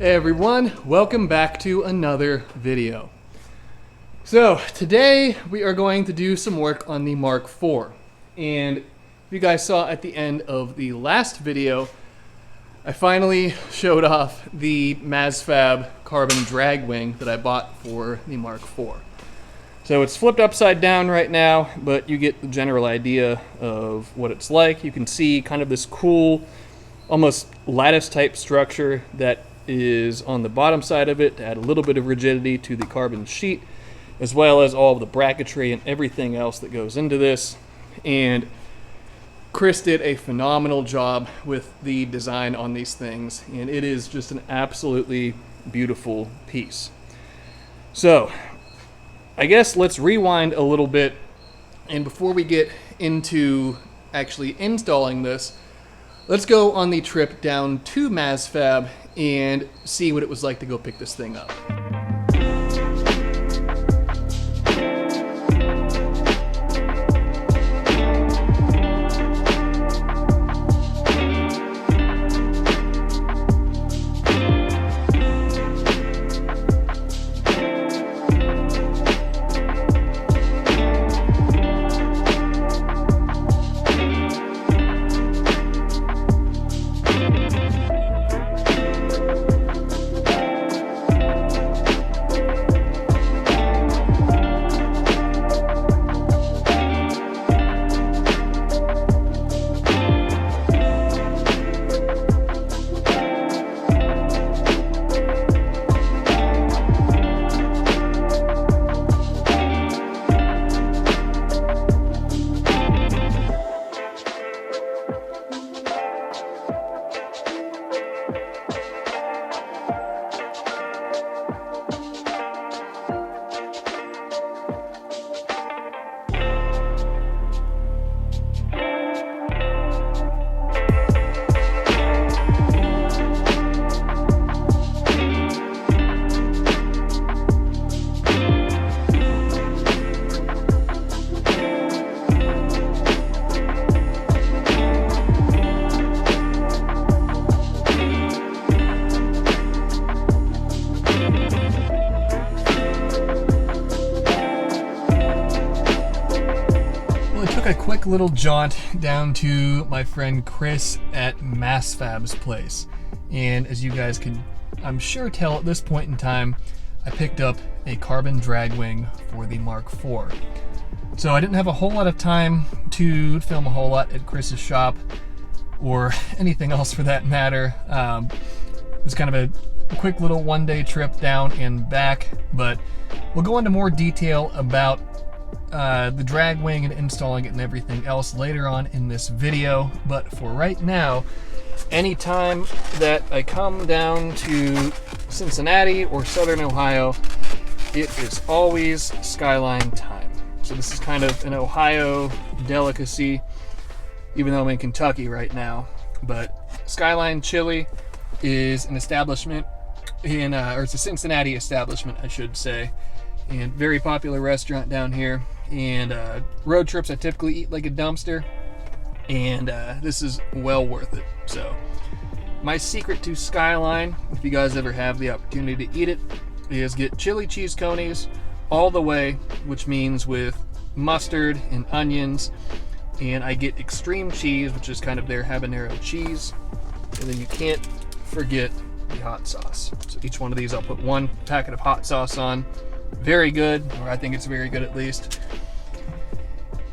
Hey everyone, welcome back to another video. So today we are going to do some work on the Mark IV. And if you guys saw at the end of the last video, I finally showed off the MazFab carbon drag wing that I bought for the Mark IV. So it's flipped upside down right now, but you get the general idea of what it's like. You can see kind of this cool, almost lattice type structure that is on the bottom side of it to add a little bit of rigidity to the carbon sheet, as well as all of the bracketry and everything else that goes into this. And Chris did a phenomenal job with the design on these things, and it is just an absolutely beautiful piece. So I guess let's rewind a little bit, and before we get into actually installing this, let's go on the trip down to MazFab and see what it was like to go pick this thing up. A quick little jaunt down to my friend Chris at MazFab's place, and as you guys can, I'm sure, tell at this point in time, I picked up a carbon drag wing for the Mark IV. So I didn't have a whole lot of time to film a whole lot at Chris's shop or anything else for that matter. It was kind of a quick little one-day trip down and back, but we'll go into more detail about the drag wing and installing it and everything else later on in this video. But for right now, anytime that I come down to Cincinnati or Southern Ohio, it is always Skyline time. So this is kind of an Ohio delicacy, even though I'm in Kentucky right now. But Skyline Chili is an establishment in, or it's a Cincinnati establishment, I should say, and very popular restaurant down here. And road trips I typically eat like a dumpster, and this is well worth it. So my secret to Skyline, if you guys ever have the opportunity to eat it, is get chili cheese conies all the way, which means with mustard and onions, and I get extreme cheese, which is kind of their habanero cheese, and then you can't forget the hot sauce. So each one of these I'll put one packet of hot sauce on. Very good, or I think it's very good at least.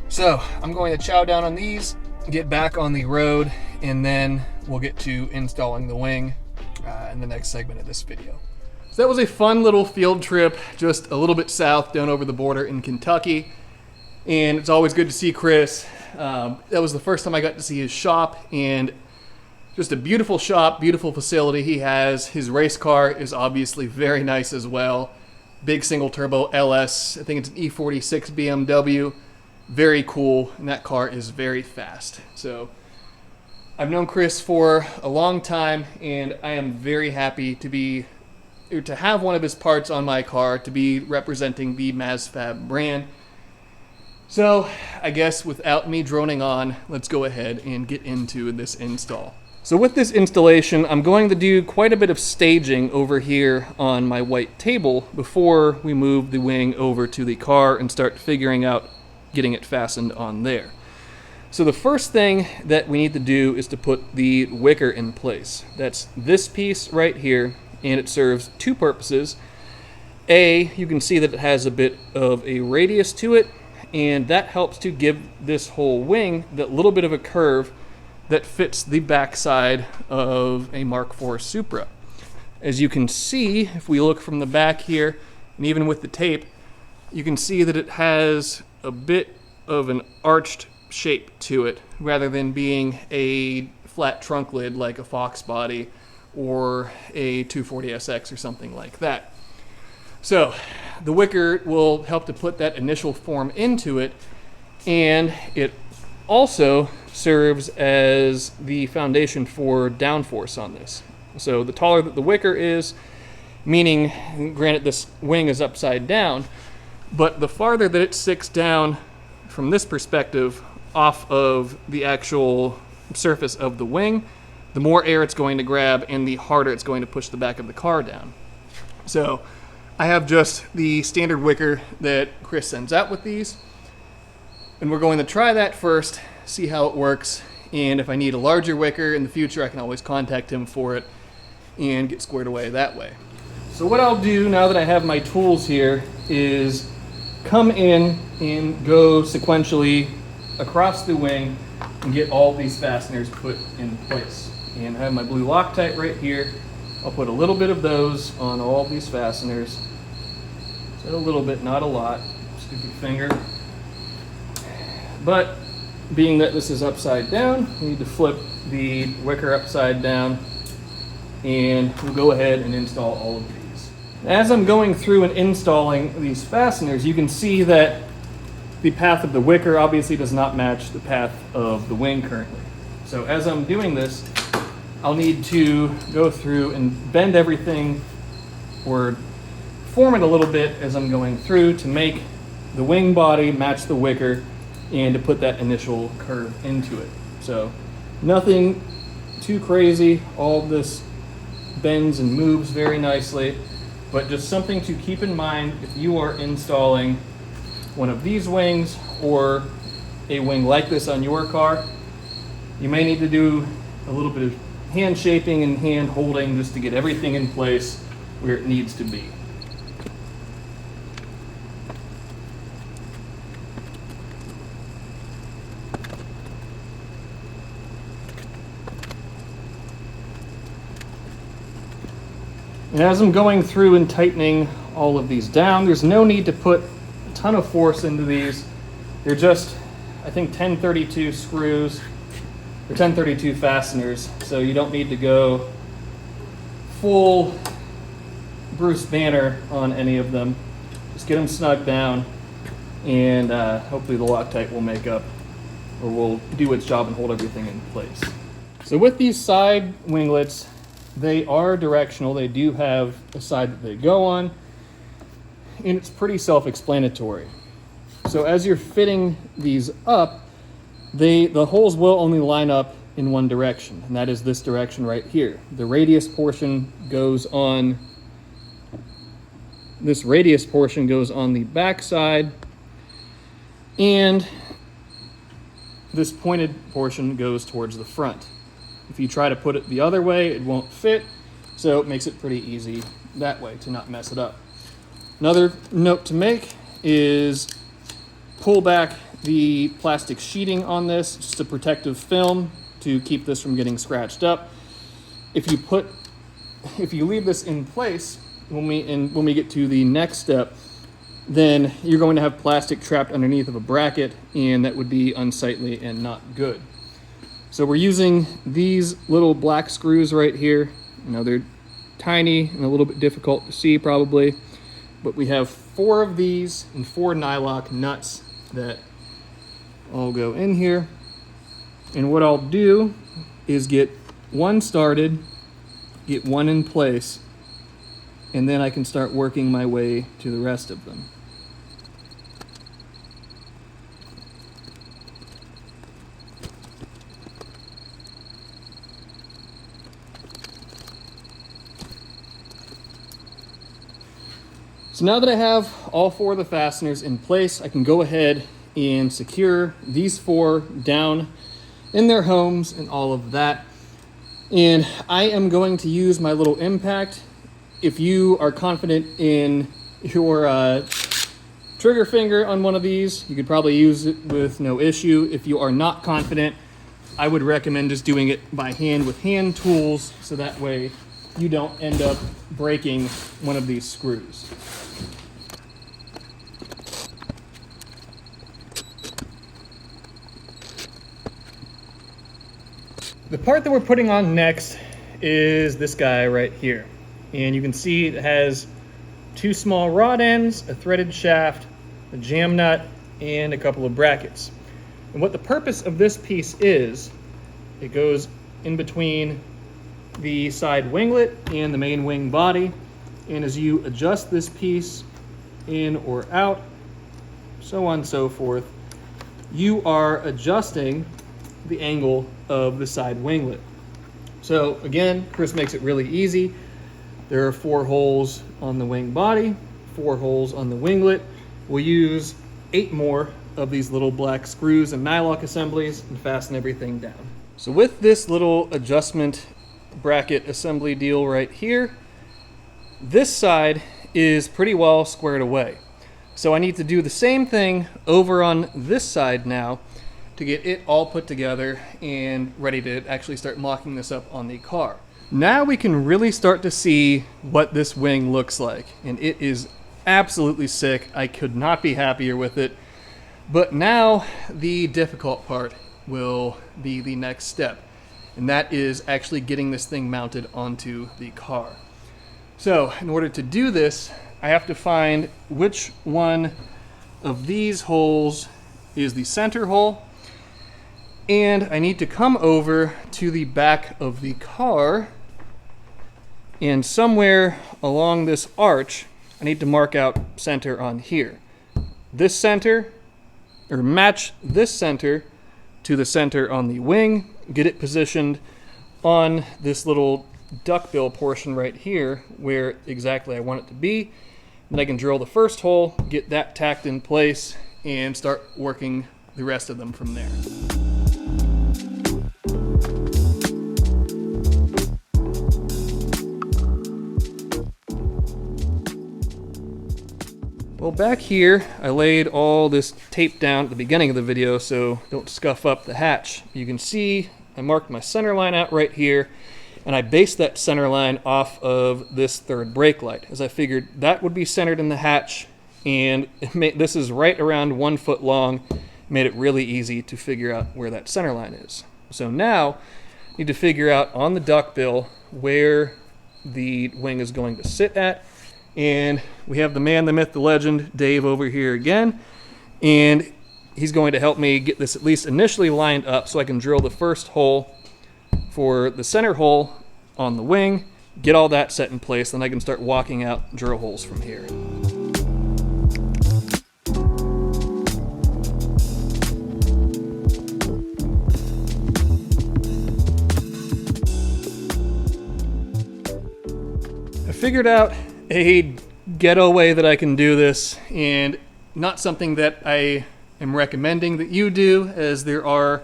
So I'm going to chow down on these, get back on the road, and then we'll get to installing the wing in the next segment of this video. So that was a fun little field trip just a little bit south down over the border in Kentucky, and it's always good to see Chris. That was the first time I got to see his shop, and just a beautiful shop, beautiful facility he has. His race car is obviously very nice as well. Big single turbo LS, I think it's an E46 BMW. Very cool, and that car is very fast. So I've known Chris for a long time, and I am very happy to have one of his parts on my car, to be representing the MazFab brand. So I guess without me droning on, let's go ahead and get into this install. So with this installation, I'm going to do quite a bit of staging over here on my white table before we move the wing over to the car and start figuring out getting it fastened on there. So the first thing that we need to do is to put the wicker in place. That's this piece right here, and it serves two purposes. A, you can see that it has a bit of a radius to it, and that helps to give this whole wing that little bit of a curve that fits the backside of a Mark IV Supra. As you can see, if we look from the back here, and even with the tape, you can see that it has a bit of an arched shape to it, rather than being a flat trunk lid like a Fox body or a 240SX or something like that. So the wicker will help to put that initial form into it, and it also serves as the foundation for downforce on this. So the taller that the wicker is, meaning, granted this wing is upside down, but the farther that it sticks down from this perspective off of the actual surface of the wing, the more air it's going to grab and the harder it's going to push the back of the car down. So I have just the standard wicker that Chris sends out with these, and we're going to try that first, see how it works, and if I need a larger wicker in the future, I can always contact him for it and get squared away that way. So what I'll do now that I have my tools here is come in and go sequentially across the wing and get all these fasteners put in place. And I have my blue Loctite right here. I'll put a little bit of those on all these fasteners. So a little bit, not a lot. Stupid finger. But being that this is upside down, we need to flip the wicker upside down, and we'll go ahead and install all of these. As I'm going through and installing these fasteners, you can see that the path of the wicker obviously does not match the path of the wing currently. So as I'm doing this, I'll need to go through and bend everything or form it a little bit as I'm going through to make the wing body match the wicker and to put that initial curve into it. So nothing too crazy. All of this bends and moves very nicely, but just something to keep in mind if you are installing one of these wings or a wing like this on your car. You may need to do a little bit of hand shaping and hand holding just to get everything in place where it needs to be. And as I'm going through and tightening all of these down, there's no need to put a ton of force into these. They're just, I think, 1032 screws, or 1032 fasteners, so you don't need to go full Bruce Banner on any of them. Just get them snug down, and hopefully the Loctite will make up, or will do its job and hold everything in place. So with these side winglets, they are directional. They do have a side that they go on, and it's pretty self-explanatory. So as you're fitting these up, the holes will only line up in one direction, and that is this direction right here. The radius portion goes on, this radius portion goes on the back side, and this pointed portion goes towards the front. If you try to put it the other way, it won't fit, so it makes it pretty easy that way to not mess it up. Another note to make is pull back the plastic sheeting on this, just a protective film to keep this from getting scratched up. If you leave this in place when we get to the next step, then you're going to have plastic trapped underneath of a bracket, and that would be unsightly and not good. So we're using these little black screws right here. You know, they're tiny and a little bit difficult to see probably, but we have 4 of these and 4 nylock nuts that all go in here. And what I'll do is get one started, get one in place, and then I can start working my way to the rest of them. So now that I have all 4 of the fasteners in place, I can go ahead and secure these 4 down in their homes and all of that. And I am going to use my little impact. If you are confident in your trigger finger on one of these, you could probably use it with no issue. If you are not confident, I would recommend just doing it by hand with hand tools, so that way you don't end up breaking one of these screws. The part that we're putting on next is this guy right here. And you can see it has 2 small rod ends, a threaded shaft, a jam nut, and a couple of brackets. And what the purpose of this piece is, it goes in between the side winglet and the main wing body. And as you adjust this piece in or out, so on and so forth, you are adjusting the angle of the side winglet. So again, Chris makes it really easy. There are 4 holes on the wing body, 4 holes on the winglet. We'll use 8 more of these little black screws and nylock assemblies and fasten everything down. So with this little adjustment bracket assembly deal right here, this side is pretty well squared away. So I need to do the same thing over on this side now to get it all put together and ready to actually start mocking this up on the car. Now we can really start to see what this wing looks like, and it is absolutely sick. I could not be happier with it. But now the difficult part will be the next step, and that is actually getting this thing mounted onto the car. So in order to do this, I have to find which one of these holes is the center hole, and I need to come over to the back of the car, and somewhere along this arch I need to mark out center on here. This center, or match this center to the center on the wing, get it positioned on this little duckbill portion right here where exactly I want it to be. Then I can drill the first hole, get that tacked in place, and start working the rest of them from there. Well, back here, I laid all this tape down at the beginning of the video so don't scuff up the hatch. You can see I marked my center line out right here, and I based that center line off of this third brake light, as I figured that would be centered in the hatch, and this is right around 1 foot long. Made it really easy to figure out where that center line is. So now I need to figure out on the duckbill where the wing is going to sit at. And we have the man, the myth, the legend, Dave over here again. And he's going to help me get this at least initially lined up so I can drill the first hole for the center hole on the wing, get all that set in place, then I can start walking out drill holes from here. I figured out a ghetto way that I can do this, and not something that I am recommending that you do, as there are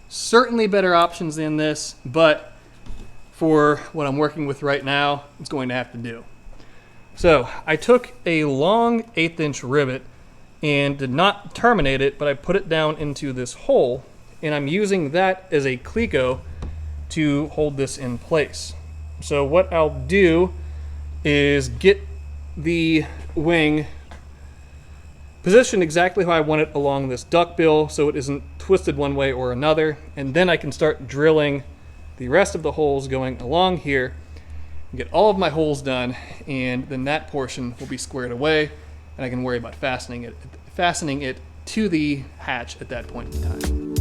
certainly better options than this, but for what I'm working with right now, it's going to have to do. So I took a long 1/8 inch rivet and did not terminate it, but I put it down into this hole, and I'm using that as a cleco to hold this in place. So what I'll do is get the wing positioned exactly how I want it along this duckbill so it isn't twisted one way or another, and then I can start drilling the rest of the holes going along here and get all of my holes done, and then that portion will be squared away and I can worry about fastening it to the hatch at that point in time.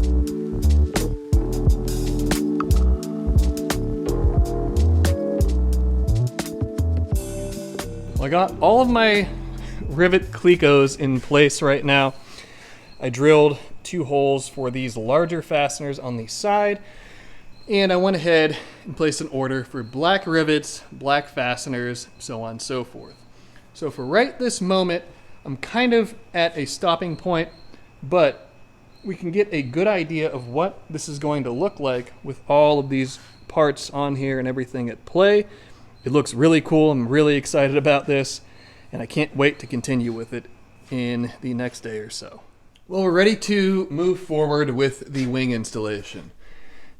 Well, I got all of my rivet clecos in place right now. I drilled 2 holes for these larger fasteners on the side, and I went ahead and placed an order for black rivets, black fasteners, so on and so forth. So for right this moment, I'm kind of at a stopping point, but we can get a good idea of what this is going to look like with all of these parts on here and everything at play. It looks really cool. I'm really excited about this, and I can't wait to continue with it in the next day or so. Well, we're ready to move forward with the wing installation.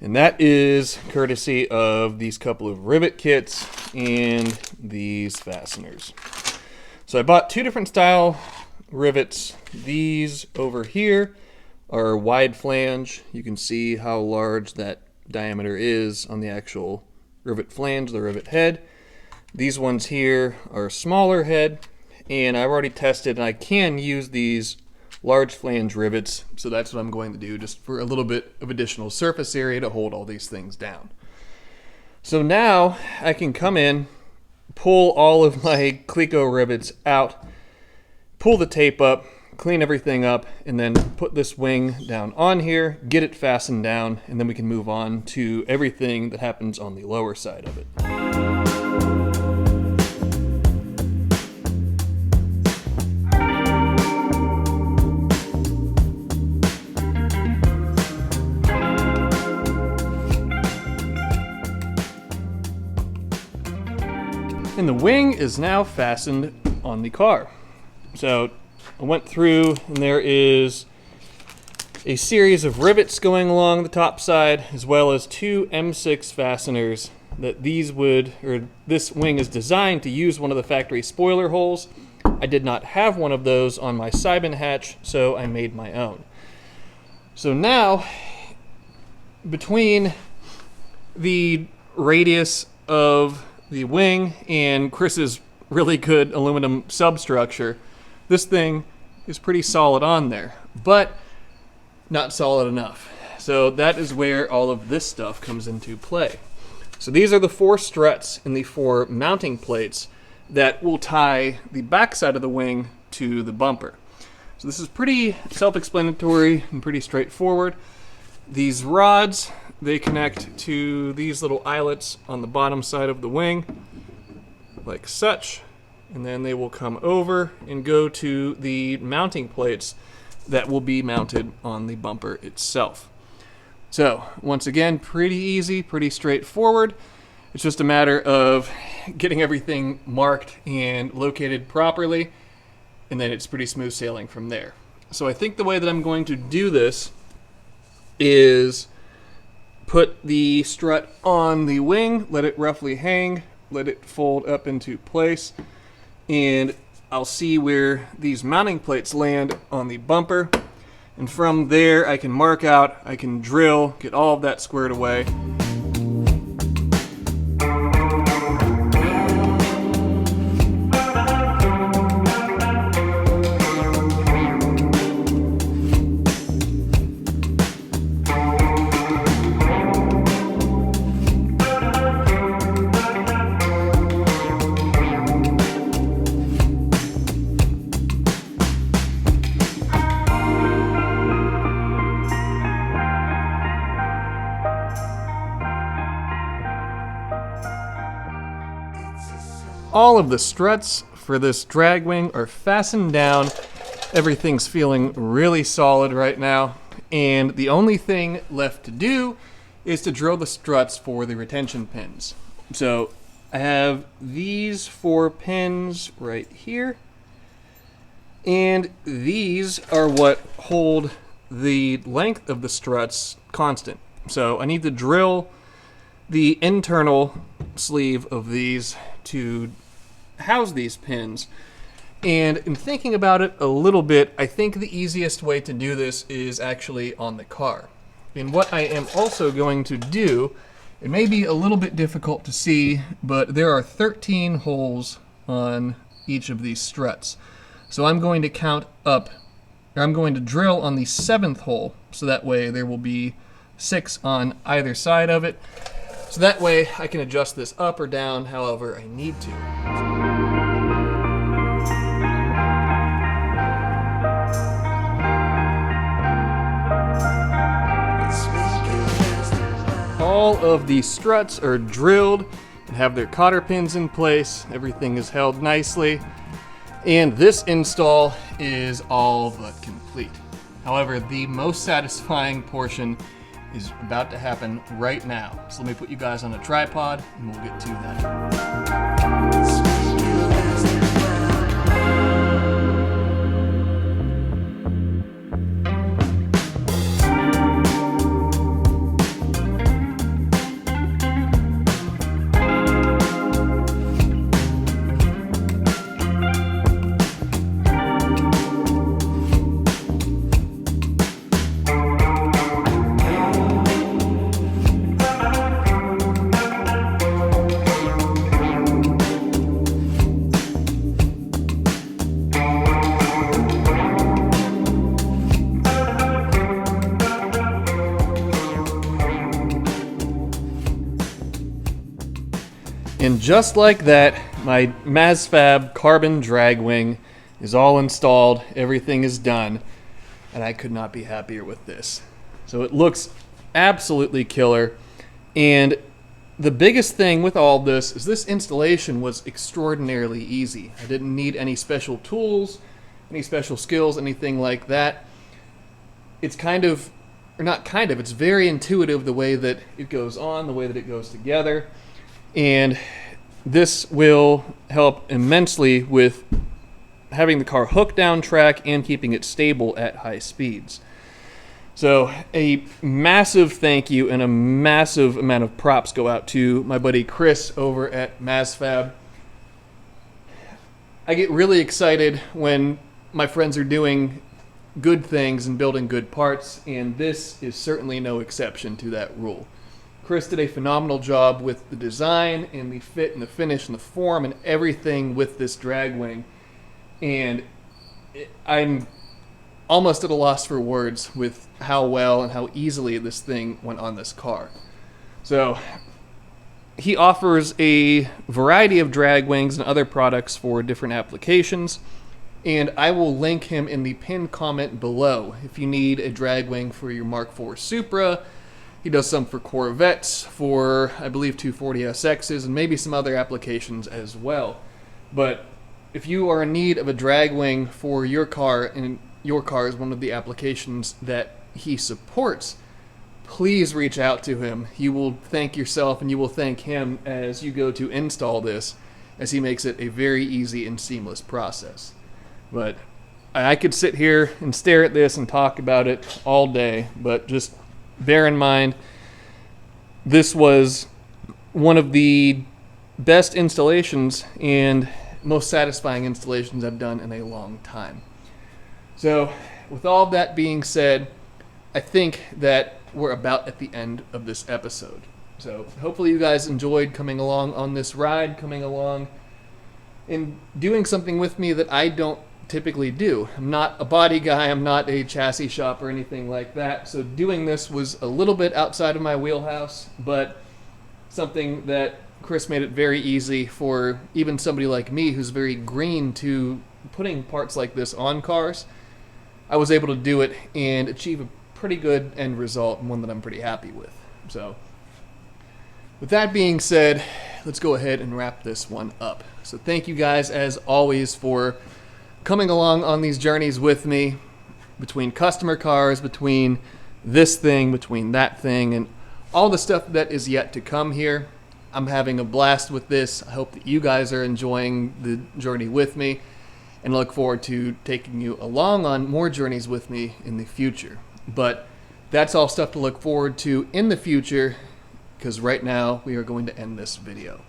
And that is courtesy of these couple of rivet kits and these fasteners. So I bought two different style rivets. These over here are wide flange. You can see how large that diameter is on the actual rivet flange, the rivet head. These ones here are smaller head, and I've already tested, and I can use these large flange rivets, so that's what I'm going to do, just for a little bit of additional surface area to hold all these things down. So now I can come in, pull all of my Cleco rivets out, pull the tape up, clean everything up, and then put this wing down on here, get it fastened down, and then we can move on to everything that happens on the lower side of it. And the wing is now fastened on the car. So I went through, and there is a series of rivets going along the top side, as well as two M6 fasteners that this wing is designed to use one of the factory spoiler holes. I did not have one of those on my Sibin hatch, so I made my own. So now, between the radius of the wing and Chris's really good aluminum substructure, this thing is pretty solid on there, but not solid enough. So that is where all of this stuff comes into play. So these are the 4 struts and the 4 mounting plates that will tie the backside of the wing to the bumper. So this is pretty self-explanatory and pretty straightforward. These rods, they connect to these little eyelets on the bottom side of the wing, like such, and then they will come over and go to the mounting plates that will be mounted on the bumper itself. So, once again, pretty easy, pretty straightforward. It's just a matter of getting everything marked and located properly, and then it's pretty smooth sailing from there. So I think the way that I'm going to do this is put the strut on the wing, let it roughly hang, let it fold up into place, and I'll see where these mounting plates land on the bumper. And from there, I can mark out, I can drill, get all of that squared away. All of the struts for this drag wing are fastened down. Everything's feeling really solid right now. And the only thing left to do is to drill the struts for the retention pins. So I have these 4 pins right here. And these are what hold the length of the struts constant. So I need to drill the internal sleeve of these to house these pins. And in thinking about it a little bit, I think the easiest way to do this is actually on the car. And what I am also going to do, it may be a little bit difficult to see, but there are 13 holes on each of these struts. So I'm going to count up, or I'm going to drill on the 7th hole, so that way there will be 6 on either side of it. So that way I can adjust this up or down however I need to. All of the struts are drilled and have their cotter pins in place. Everything is held nicely. And this install is all but complete. However, the most satisfying portion is about to happen right now. So let me put you guys on a tripod and we'll get to that. And just like that, my MASFAB carbon drag wing is all installed, everything is done, and I could not be happier with this. So it looks absolutely killer, and the biggest thing with all this is this installation was extraordinarily easy. I didn't need any special tools, any special skills, anything like that. It's it's very intuitive the way that it goes on, the way that it goes together. And this will help immensely with having the car hooked down track and keeping it stable at high speeds. So a massive thank you and a massive amount of props go out to my buddy Chris over at MASFAB. I get really excited when my friends are doing good things and building good parts, and this is certainly no exception to that rule. Chris did a phenomenal job with the design and the fit and the finish and the form and everything with this drag wing. And I'm almost at a loss for words with how well and how easily this thing went on this car. So he offers a variety of drag wings and other products for different applications. And I will link him in the pinned comment below if you need a drag wing for your Mark IV Supra. He does some for Corvettes, for I believe 240SXs, and maybe some other applications as well. But if you are in need of a drag wing for your car, and your car is one of the applications that he supports, please reach out to him. You will thank yourself and you will thank him as you go to install this, as he makes it a very easy and seamless process. But I could sit here and stare at this and talk about it all day, but just bear in mind, this was one of the best installations and most satisfying installations I've done in a long time. So, with all that being said, I think that we're about at the end of this episode. So, hopefully you guys enjoyed coming along on this ride, coming along and doing something with me that I don't typically do. I'm not a body guy, I'm not a chassis shop or anything like that, so doing this was a little bit outside of my wheelhouse, but something that Chris made it very easy for even somebody like me who's very green to putting parts like this on cars. I was able to do it and achieve a pretty good end result, and one that I'm pretty happy with. So with that being said, let's go ahead and wrap this one up. So thank you guys as always for coming along on these journeys with me, between customer cars, between this thing, between that thing, and all the stuff that is yet to come here. I'm having a blast with this. I hope that you guys are enjoying the journey with me, and look forward to taking you along on more journeys with me in the future. But that's all stuff to look forward to in the future, because right now we are going to end this video.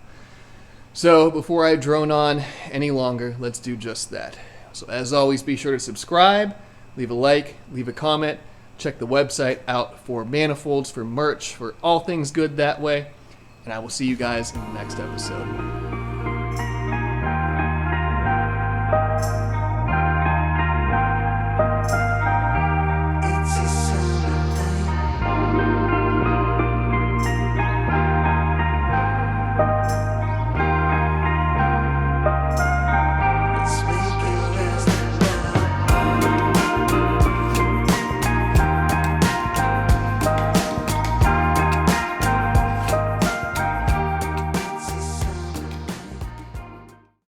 So before I drone on any longer, let's do just that. So as always, be sure to subscribe, leave a like, leave a comment, check the website out for manifolds, for merch, for all things good that way, and I will see you guys in the next episode.